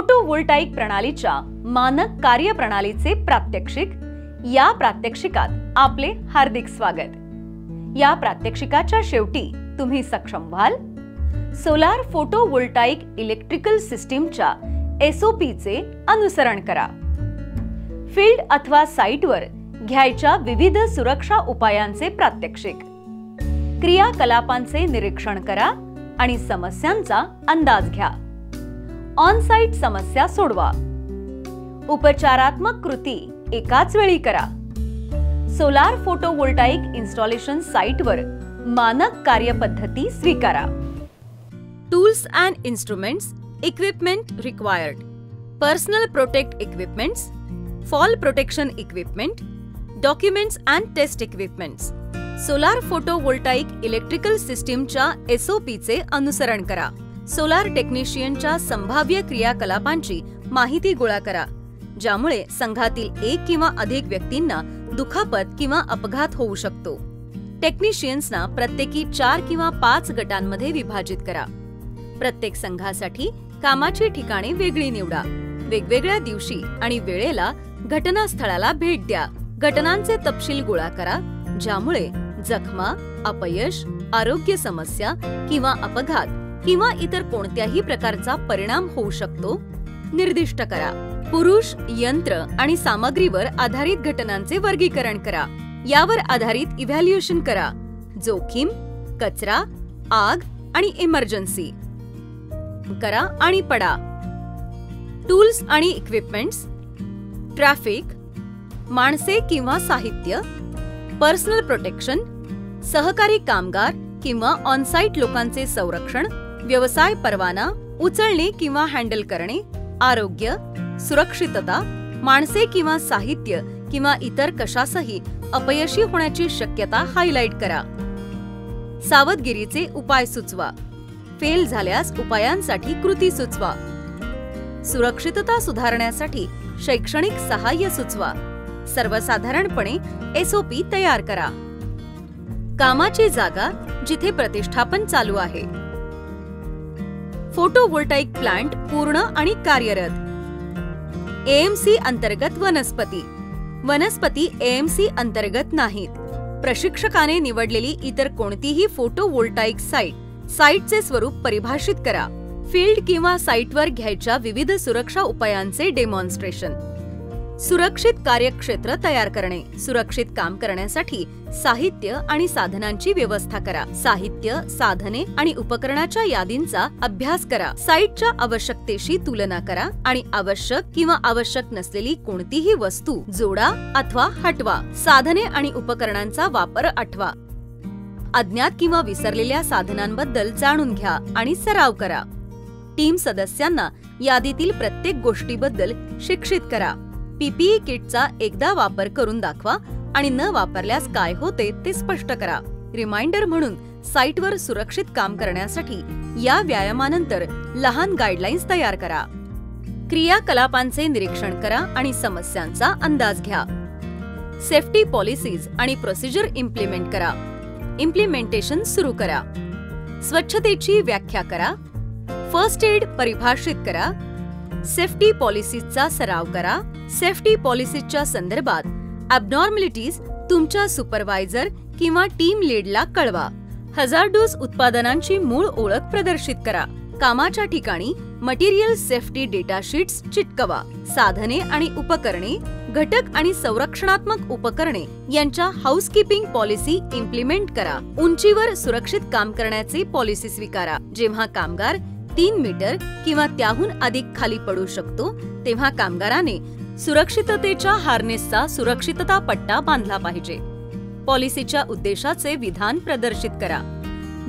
फोटोव्होल्टाईक प्रणालीच्या मानक कार्यप्रणालीचे प्रात्यक्षिक। या प्रात्यक्षिकात आपले हार्दिक स्वागत। या प्रात्यक्षिकाच्या शेवटी तुम्ही सक्षम व्हाल सोलार फोटोव्होल्टाईक इलेक्ट्रिकल सिस्टीमच्या SOP चे अनुसरण करा। फील्ड अथवा साइटवर घ्यायच्या विविध सुरक्षा उपायांचे प्रात्यक्षिक, क्रियाकलापांचे निरीक्षण करा आणि समस्यांचा अंदाज घ्या। ऑन साइट समस्या सोडवा। उपचारात्मक कृती एकाच वेळी करा। सोलार फोटोव्होल्टाईक इन्स्टॉलेशन साइटवर मानक कार्यपद्धती स्वीकारा। Tools and instruments, equipment required, personal protect equipments, fall protection equipment, documents and test equipments. Solar photovoltaic electrical सिस्टीमच्या SOP चे अनुसरण करा। सोलार टेक्निशियनच्या संभाव्य क्रियाकलापांची माहिती गोळा करा, ज्यामुळे संघातील एक किंवा अधिक व्यक्तींना दुखापत किंवा अपघात होऊ शकतो। टेक्निशियन्सना प्रत्येकी 4 किंवा 5 गटांमध्ये विभाजित करा। प्रत्येक संघासाठी कामाची ठिकाणे वेगळी निवडा। वेगवेगळ्या दिवशी आणि वेळेला घटनास्थळाला भेट द्या। घटनांचे तपशील गोळा करा, ज्यामुळे जखमा, अपयश, आरोग्य समस्या किंवा अपघात किंवा इतर कोणत्याही प्रकारचा परिणाम होऊ शकतो निर्दिष्ट करा। पुरुष, यंत्र आणि सामग्रीवर आधारित घटनांचे वर्गीकरण करा। यावर आधारित इव्हॅल्युएशन करा। जोखीम, कचरा, आग आणि इमर्जन्सी करा आणि पडा। टूल्स आणि इक्विपमेंट्स, ट्रॅफिक, माणसे किंवा साहित्य, पर्सनल प्रोटेक्शन, सहकारी कामगार किंवा ऑनसाइट लोकांचे संरक्षण, व्यवसाय परवाना, उचलणे किंवा हँडल करणे, आरोग्य, सुरक्षितता, माणसे किंवा साहित्य किंवा इतर कशासही अपयशी होण्याची शक्यता हायलाइट करा। सावधगिरीचे उपाय सुचवा। फेल झाल्यास उपायांसाठी कृती सुचवा। सुरक्षितता सुधारण्यासाठी शैक्षणिक सहाय्य सुचवा। सर्वसाधारणपणे SOP तयार करा। कामाची जागा जिथे प्रतिष्ठापन चालू आहे। फोटोव्होल्टाईक प्लांट पूर्ण आणि कार्यरत। AMC अंतर्गत वनस्पती। वनस्पती AMC अंतर्गत नाहीत। प्रशिक्षकाने निवडलेली इतर कोणतीही फोटोव्होल्टाईक साइटचे स्वरूप परिभाषित करा। फील्ड किंवा साइटवर घ्यायच्या विविध सुरक्षा उपायांचे डेमॉन्स्ट्रेशन। सुरक्षित कार्यक्षेत्र तयार करणे। सुरक्षित काम करण्यासाठी साहित्य आणि साधनांची व्यवस्था करा। साहित्य, साधने आणि उपकरणाच्या यादींचा अभ्यास करा। साइटच्या आवश्यकतेशी तुलना करा आणि आवश्यक किंवा आवश्यक नसलेली कोणतीही वस्तू जोडा अथवा हटवा। साधने आणि उपकरणांचा वापर आठवा। अज्ञात किंवा विसरलेल्या साधनांबद्दल जाणून घ्या आणि सराव करा। टीम सदस्यांना यादीतील प्रत्येक गोष्टीबद्दल शिक्षित करा। PPE किटचा एकदा वापर करून दाखवा आणि न वापरल्यास काय होते ते स्पष्ट करा। रिमाइंडर म्हणून साइटवर सुरक्षित काम करण्यासाठी या व्यायामानंतर लहान गाईडलाईन्स तयार करा। क्रियाकलापांचे निरीक्षण करा आणि समस्यांचा अंदाज घ्या। सेफ्टी पॉलिसीज आणि प्रोसिजर इम्प्लिमेंट करा। इम्प्लिमेंटेशन सुरू करा। स्वच्छतेची व्याख्या करा। फर्स्ट एड परिभाषित करा। सेफ्टी पॉलिसीजचा सराव करा। सेफ्टी पॉलिसीजच्या संदर्भात ॲबनॉर्मॅलिटीज तुमच्या सुपरवायझर किंवा टीम लीडला कळवा। हजार्डस उत्पादनांची मूळ ओळख प्रदर्शित करा। कामाच्या ठिकाणी मटेरियल सेफ्टी डेटा शीट्स चिटकवा। साधने आणि उपकरणे, घटक आणि संरक्षणात्मक उपकरणे यांच्या हाऊसकीपिंग पॉलिसी इम्प्लिमेंट करा। उंचीवर सुरक्षित काम करण्याचे पॉलिसी स्वीकारा। जेव्हा कामगार 3 मीटर किंवा त्याहून अधिक खाली पडू शकतो तेव्हा कामगाराने सुरक्षिततेच्या हार्नेसचा सुरक्षितता पट्टा बांधला पाहिजे। पॉलिसीच्या उद्देशाचे विधान प्रदर्शित करा।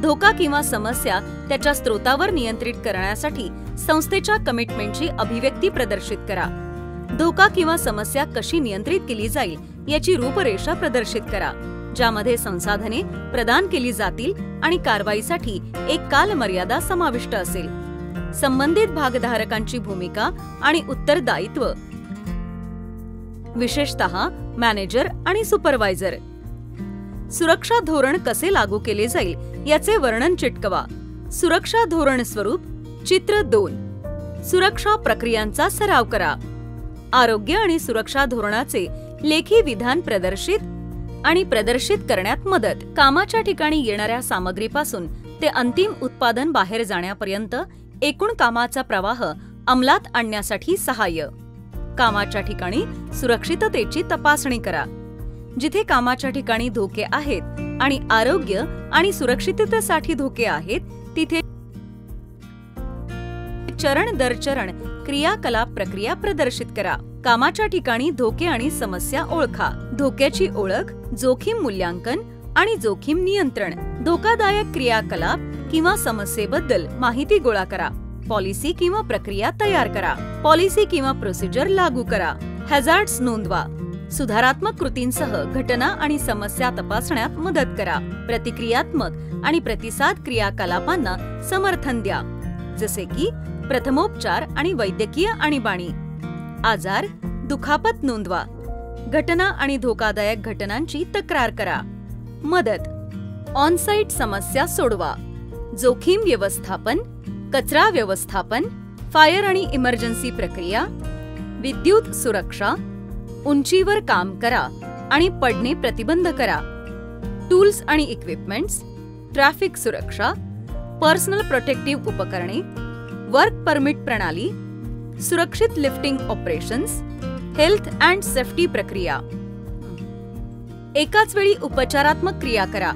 धोका किंवा समस्या त्याच्या स्रोतावर नियंत्रित करण्यासाठी संस्थेच्या कमिटमेंटची अभिव्यक्ती प्रदर्शित करा। धोका किंवा समस्या कशी नियंत्रित केली जाईल याची रूपरेषा प्रदर्शित करा, ज्यामध्ये संसाधने प्रदान केली जातील आणि कारवाईसाठी एक कालमर्यादा समाविष्ट असेल। संबंधित भागधारकांची भूमिका आणि उत्तरदायित्व, विशेषतः मॅनेजर आणि सुपरवायझर। सुरक्षा धोरण कसे लागू केले जाईल याचे वर्णन चिटकवा। सुरक्षा धोरण स्वरूप चित्र 2। सुरक्षा प्रक्रियांचा सराव करा. आरोग्य आणि सुरक्षा धोरणाचे लेखी विधान प्रदर्शित करण्यात मदत. कामाच्या ठिकाणी येणाऱ्या सामग्रीपासून ते अंतिम उत्पादन बाहेर जाण्यापर्यंत एकूण कामाचा प्रवाह अंमलात आणण्यासाठी सहाय्य. कामाच्या ठिकाणी सुरक्षिततेची तपासणी करा. जिथे कामाच्या ठिकाणी धोके आहेत आणि आरोग्य आणि सुरक्षिततेसाठी धोके आहेत तिथे चरण दर चरण क्रियाकलाप प्रक्रिया प्रदर्शित करा. कामाच्या ठिकाणी धोके आणि समस्या ओळखा. धोक्याची ओळख, जोखीम मूल्यांकन आणि जोखीम नियंत्रण. धोकादायक क्रियाकलाप किंवा समस्येबद्दल माहिती गोळा करा. पॉलिसी किंवा प्रक्रिया तयार करा. पॉलिसी किंवा प्रोसिजर लागू करा. हॅझार्ड्स नोंदवा. सुधारात्मक कृतींसह घटना आणि समस्या तपासण्यात मदत करा. प्रतिक्रियात्मक आणि प्रतिसाद क्रियाकलापांना समर्थन द्या, जसे की प्रथमोपचार आणि वैद्यकीय आणीबाणी. आजार, दुखापत नोंदवा. घटना आणि धोकादायक घटनांची तक्रार करा. मदत, ऑन-साइट समस्या सोडवा. जोखीम व्यवस्थापन, कचरा व्यवस्थापन, फायर आणि इमर्जन्सी प्रक्रिया, विद्युत सुरक्षा, उंचीवर काम करा आणि पडणे प्रतिबंध करा. टूल्स आणि इक्विपमेंट्स, ट्रॅफिक सुरक्षा, पर्सनल प्रोटेक्टिव्ह उपकरणे, वर्क परमिट प्रणाली, सुरक्षित lifting operations, health and safety प्रक्रिया. एकाच वेळी उपचारात्मक क्रिया करा.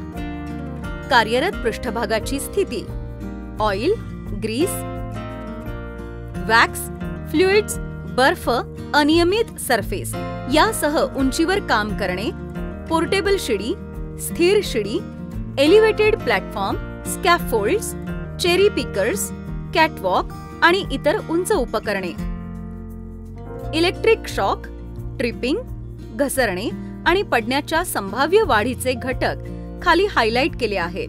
कार्यरत पृष्ठभागाची स्थिती, ऑइल, ग्रीस, वॅक्स, फ्लुइड्स, बर्फ, अनियमित सरफेस यासह उंचीवर काम करणे, पोर्टेबल शिडी, स्थिर शिडी, elevated platform, scaffolds, cherry pickers, catwalk आणि इतर उंच उपकरणे. इलेक्ट्रिक शॉक, ट्रिपिंग, घसरणे आणि पडण्याच्या संभाव्य वाढीचे घटक खाली हायलाइट केले आहेत.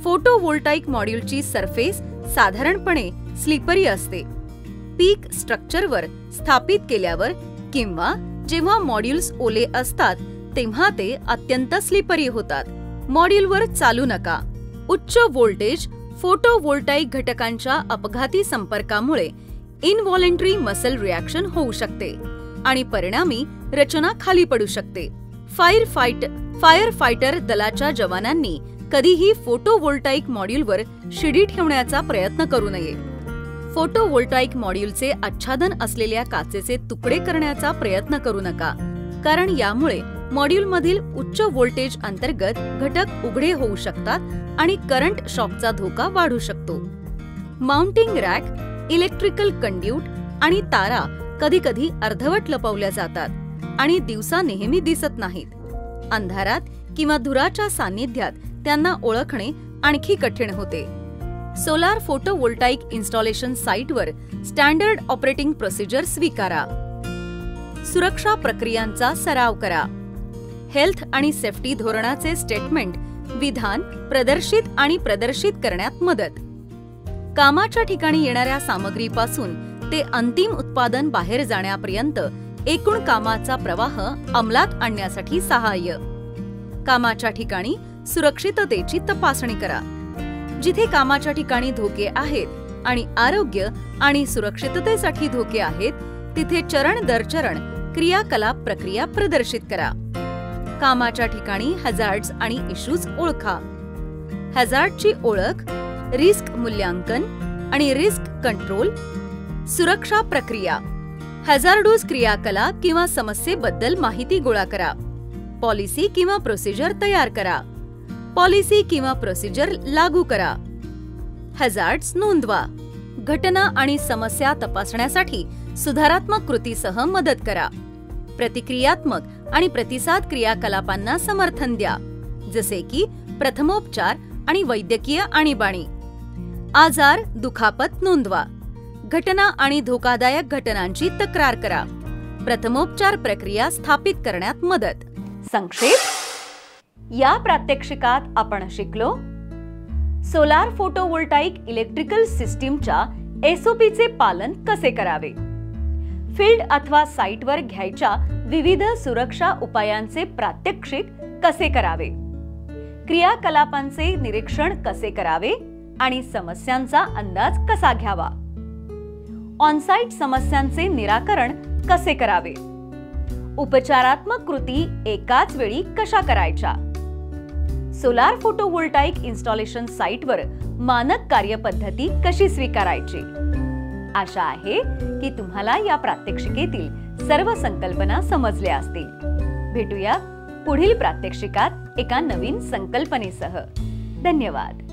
फोटोव्होल्टाईक मॉड्यूलची सरफेस साधारणपणे स्लिपरी असते. पीक स्ट्रक्चरवर स्थापित केल्यावर किंवा जेव्हा मॉड्यूल्स ओले असतात तेव्हा ते अत्यंत स्लिपरी होतात. मॉड्यूलवर चालू नका. उच्च व्होल्टेज फोटोव्होल्टाईक घटकांच्या अपघाती संपर्कामुळे इनव्हॉलेंटरी मसल रिॲक्शन होऊ शकते आणि परिणामी रचना खाली पडू शकते. फायर फायटर दलाच्या जवानांनी कधीही फोटोव्होल्टाईक मॉड्यूलवर शिडी ठेवण्याचा प्रयत्न करू नये. फोटोव्होल्टाईक मॉड्यूलचे आच्छादन असलेल्या काचेचे तुकडे करण्याचा प्रयत्न करू नका, कारण यामुळे मॉड्यूलमधील उच्च व्होल्टेज अंतर्गत घटक उघडे होऊ शकतात आणि करंट शॉकचा धोका वाढू शकतो. माउंटिंग रॅक, इलेक्ट्रिकल कंड्यूट आणि तारा कधीकधी अर्धवट लपवल्या जातात आणि दिवसा नेहमी दिसत नाहीत. अंधारात किंवा धुराच्या सान्निध्यात त्यांना ओळखणे आणखी कठीण होते. सोलार फोटोव्होल्टाईक इन्स्टॉलेशन साइटवर स्टँडर्ड ऑपरेटिंग प्रोसिजर स्वीकारा. सुरक्षा प्रक्रियांचा सराव करा. हेल्थ आणि सेफ्टी धोरणाचे स्टेटमेंट विधान प्रदर्शित करण्यात मदत. कामाच्या ठिकाणी येणाऱ्या सामग्रीपासून ते अंतिम उत्पादन बाहेर जाण्यापर्यंत एकूण कामाचा प्रवाह अंमलात आणण्यासाठी सहाय्य. कामाच्या ठिकाणी सुरक्षिततेची तपासणी करा. जिथे कामाच्या ठिकाणी धोके आहेत आणि आरोग्य आणि सुरक्षिततेसाठी धोके आहेत तिथे चरण दर चरण क्रियाकलाप प्रक्रिया प्रदर्शित करा. कामाच्या ठिकाणी हॅझार्ड्स आणि इश्यूज ओळखा. हॅझार्डची ओळख, रिस्क मूल्यांकन आणि रिस्क कंट्रोल. सुरक्षा प्रक्रिया, हॅझार्डोस क्रियाकलाप किंवा समस्येबद्दल माहिती गोळा करा. पॉलिसी किंवा प्रोसिजर तयार करा. पॉलिसी किंवा प्रोसिजर लागू करा. हॅझार्ड्स नोंदवा. घटना आणि समस्या तपासण्यासाठी सुधारात्मक कृतीसह मदत करा. प्रतिक्रियात्मक आणि प्रतिसाद क्रियाकलापांना समर्थन द्या, जसे की प्रथमोपचार आणि वैद्यकीय आणीबाणी. आजार, दुखापत नोंदवा. घटना आणि धोकादायक घटनांची तक्रार करा. प्रथमोपचार प्रक्रिया स्थापित करण्यात मदत. संक्षेप, या प्रात्यक्षिकात आपण शिकलो सोलार फोटोव्होल्टाईक इलेक्ट्रिकल सिस्टीमच्या एसओपीचे पालन कसे करावे. फील्ड अथवा साइटवर घ्यायच्या विविध सुरक्षा उपायांचे प्रात्यक्षिक कसे करावे. क्रियाकलापांचे निरीक्षण कसे करावे आणि समस्यांचा अंदाज कसा घ्यावा. ऑनसाइट समस्यांचे निराकरण कसे करावे, उपचारात्मक कृती एकाच वेळी कशा करायच्या, सोलार फोटोव्होल्टाईक इन्स्टॉलेशन साइटवर मानक कार्यपद्धती कशी स्वीकारायची। आशा आहे की तुम्हाला या प्रात्यक्षिकेतील सर्व संकल्पना समजल्या असतील। भेटूया पुढील प्रात्यक्षिकात एका नवीन संकल्पनेसह। धन्यवाद।